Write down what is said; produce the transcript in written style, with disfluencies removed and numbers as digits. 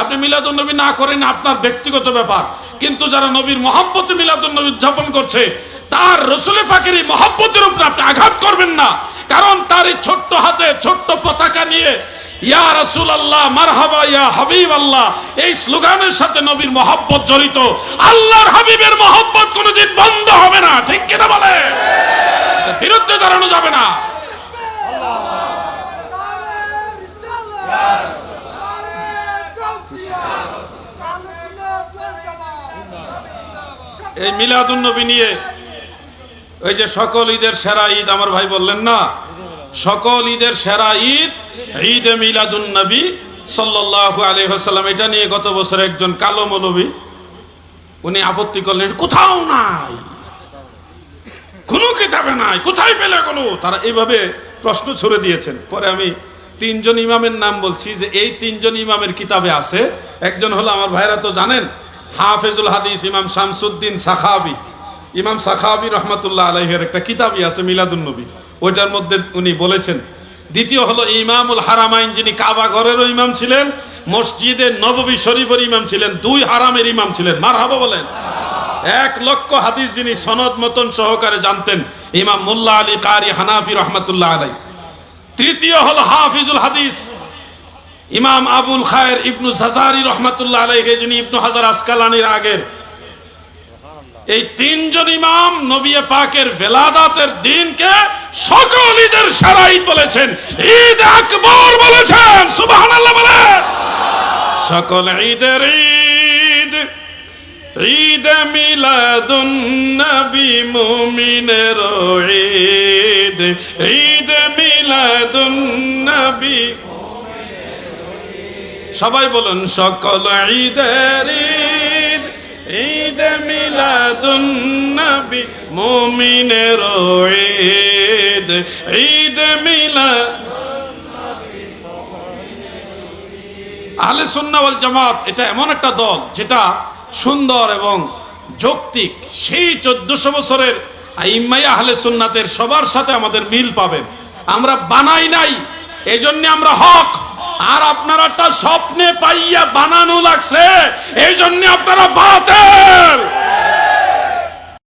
আপনি মিলাদুন নবী না করেন আপনার ব্যক্তিগত ব্যাপার, কিন্তু যারা নবীর মহব্বতে মিলাদুন নবী উদযাপন করছে তার রাসূল পাকের এই মহব্বতের উপর আপনি আঘাত করবেন না। কারণ তার এই ছোট্ট হাতে ছোট্ট পতাকা নিয়ে ইয়া রাসূলুল্লাহ মারহাবা ইয়া হাবিবাল্লাহ এই স্লোগানের সাথে নবীর মহব্বত জড়িত। আল্লাহর হাবিবের মহব্বত কোনোদিন বন্ধ হবে না, ঠিক কিনা বলে? বিরুদ্ধে দাঁড়ানো যাবে না। এই মিলাদুন নবী নিয়ে ওই যে সকল ঈদের সেরা ঈদ আমার ভাই বললেন না, সকল ঈদের সেরা ঈদ ঈদে মিলাদুন নবী সাল্লাল্লাহু আলাইহি ওয়াসাল্লাম। এটা নিয়ে গত বছর একজন কালো মৌলবী উনি আপত্তি করলেন, কোথাও নাই, কোনো কিতাবে নাই, কোথায় পেলে গেলো? তারা এইভাবে প্রশ্ন ছুড়ে দিয়েছেন। পরে আমি তিনজন ইমামের নাম বলছি যে এই তিনজন ইমামের কিতাবে আছে। একজন হলো আমার ভাইরা তো জানেন হাফেজুল হাদিস ইমাম শামসুদ্দিন সাখাবি, ইমাম সাখাবি রহমাতুল্লাহ আলাইহির একটা কিতাবই আছে মিলাদুন নবী, ওইটার মধ্যে উনি বলেছেন। দ্বিতীয় হলো ইমামুল হারামাইন, যিনি কাবা ঘরেরও ইমাম ছিলেন, মসজিদে নববী শরীফের ইমাম ছিলেন, দুই হারামের ইমাম ছিলেন। মারহাবা বলেন। 1 লক্ষ হাদিস যিনি সনদ মতন সহকারে জানতেন, ইমাম মোল্লা আলী কারি হানাফি রহমাতুল্লাহ আলাইহি। তৃতীয় হলো হাফিজুল হাদিস ইমাম আবুল খায়ের ইবনু জাজারি রহমাতুল্লাহ আলাইহি, যিনি ইবনু হাজার আসকালানির আগের। এই তিনজন ইমাম নবী পাকের বেলাদাতের দিনকে সকল ঈদের সেরা ঈদ বলেছেন, ঈদ আকবর বলেছেন। সুবহানাল্লাহ বলেন। সকল ঈদের ঈদ ঈদ মিলাদুন নবী মুমিনের ঈদ, ঈদ মিলাদুন নবী। সবাই বলুন সকল ঈদের ঈদ ঈদ মিলাদুন নবী মুমিনের ঈদ, ঈদ মিলাদ। আহলে সুন্নাহ ওয়াল জামাত এটা এমন একটা দল যেটা সুন্দর এবং যৌক্তিক। সেই 1400 বছরের আইম্মায়ে আহলে সুন্নাতের সবার সাথে আমাদের মিল পাবেন। আমরা বানাই নাই, এই জন্য আমরা হক। আর আপনারা একটা স্বপ্নে পাইয়া বানানো লাগছে, এই জন্য আপনারা বাতিল।